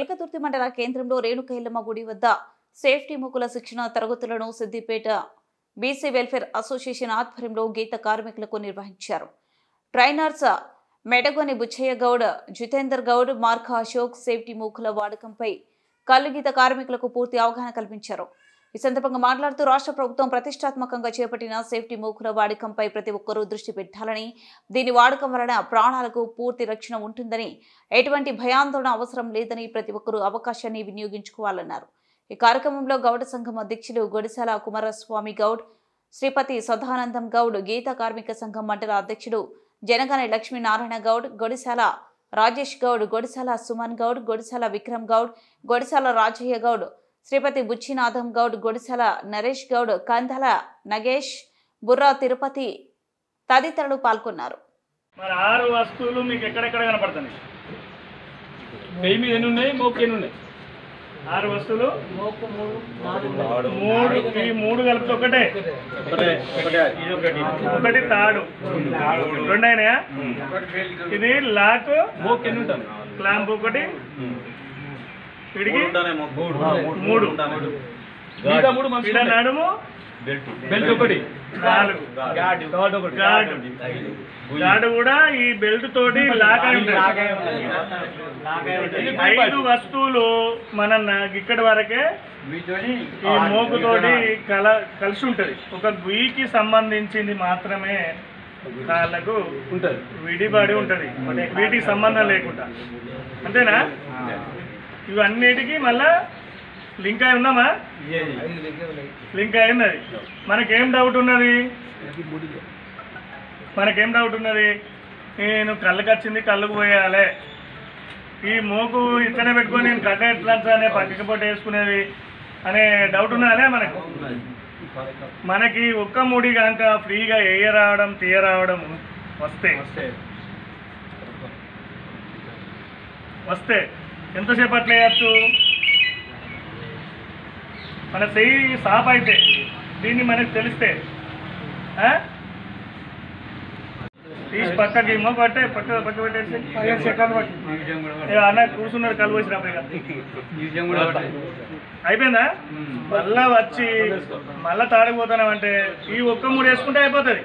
ఎలకతుర్తి మండల కేంద్రంలో రేణుకైలమ్మ గుడి వద్ద సేఫ్టీ ముక్కుల శిక్షణ తరగతులను సిద్దిపేట బీసీ వెల్ఫేర్ అసోసియేషన్ ఆధ్వర్యంలో గీత కార్మికులకు నిర్వహించారు. ట్రైనర్స్ మెడగొని బుచ్చయ్య గౌడ్, జితేందర్ గౌడ్, మార్క అశోక్ సేఫ్టీ ముక్కుల వాడకంపై కళ్ళు గీత కార్మికులకు పూర్తి అవగాహన కల్పించారు. ఈ సందర్భంగా మాట్లాడుతూ రాష్ట్ర ప్రభుత్వం ప్రతిష్టాత్మకంగా చేపట్టిన సేఫ్టీ మూకుల వాడకంపై ప్రతి ఒక్కరూ దృష్టి పెట్టాలని, దీని వాడకం వలన ప్రాణాలకు పూర్తి రక్షణ ఉంటుందని, ఎటువంటి భయాందోళన అవసరం లేదని ప్రతి ఒక్కరూ అవకాశాన్ని వినియోగించుకోవాలన్నారు. ఈ కార్యక్రమంలో గౌడ సంఘం అధ్యక్షులు గొడిశాల కుమారస్వామి గౌడ్, శ్రీపతి సదానందం గౌడ్, గీత కార్మిక సంఘం మండల అధ్యక్షుడు జనగాని లక్ష్మీనారాయణ గౌడ్, గొడిశాల రాజేష్ గౌడ్, గొడిశాల సుమన్ గౌడ్, గొడిశాల విక్రమ్ గౌడ్, గొడిశాల రాజయ్య గౌడ్, శ్రీపతి బుచ్చినాథం గౌడ్, గొడిశాల నరేష్ గౌడ్, కందల నగేష్, బుర్రా తిరుపతి తదితరులు పాల్గొన్నారు. మరి 6 వస్తువులు మీకు ఎక్కడెక్కడ కనపడుతున్నాయి? వెయ్యి మీద ఎన్ని ఉన్నాయి? మోకు ఎన్ని ఉన్నాయి? 6 వస్తువులు, ఈ 3 కలిపి ఒకటి తాడు, 2 అయినాయా? ఇది లాక్, మోకు ఎన్ని ఉంటాయి? క్లాంప్ ఒకటి, పిడికి 3, నడుము బెల్ట్ ఒకటి, 4 గాడు కూడా ఈ బెల్ట్ తోటి లాక్ అయి ఉంటుంది. 5 వస్తువులు మన ఇక్కడి వరకే ఈ మోకుతోటి కలిసి ఉంటది. ఒక గుయ్యికి సంబంధించింది మాత్రమే కాళ్ళకు ఉంటది, విడిబడి ఉంటది, వీటికి సంబంధం లేకుండా. అంతేనా? ఇవన్నిటికీ మళ్ళా లింక్ అయి ఉన్నామా? లింక్ అయింది. మనకేం డౌట్ ఉన్నది? నేను కళ్ళకి వచ్చింది, కళ్ళకు పోయాలి, ఈ మోకు ఇట్లనే పెట్టుకొని నేను కళ్ళ ఎట్లా అనే పక్కకి పొట్టు వేసుకునేది అనే డౌట్ ఉన్నదనే మనకు. మనకి ఒక్క ముడి కనుక ఫ్రీగా వేయరావడం తీయరావడం వస్తే ఎంతసేపు అట్లా వేయచ్చు? మన చెయ్యి సాప్ అయితే దీన్ని మనకు తెలిస్తే తీసి పక్కకి పట్టే పక్క పెట్టేసి 15 సెకండ్లు పట్టి అన్న కూర్చున్నాడు, కళ్ళు పోసినప్పుడు అయిపోయిందా? మళ్ళా వచ్చి మళ్ళా తాడిపోతానంటే ఈ ఒక్క 3 వేసుకుంటే అయిపోతుంది.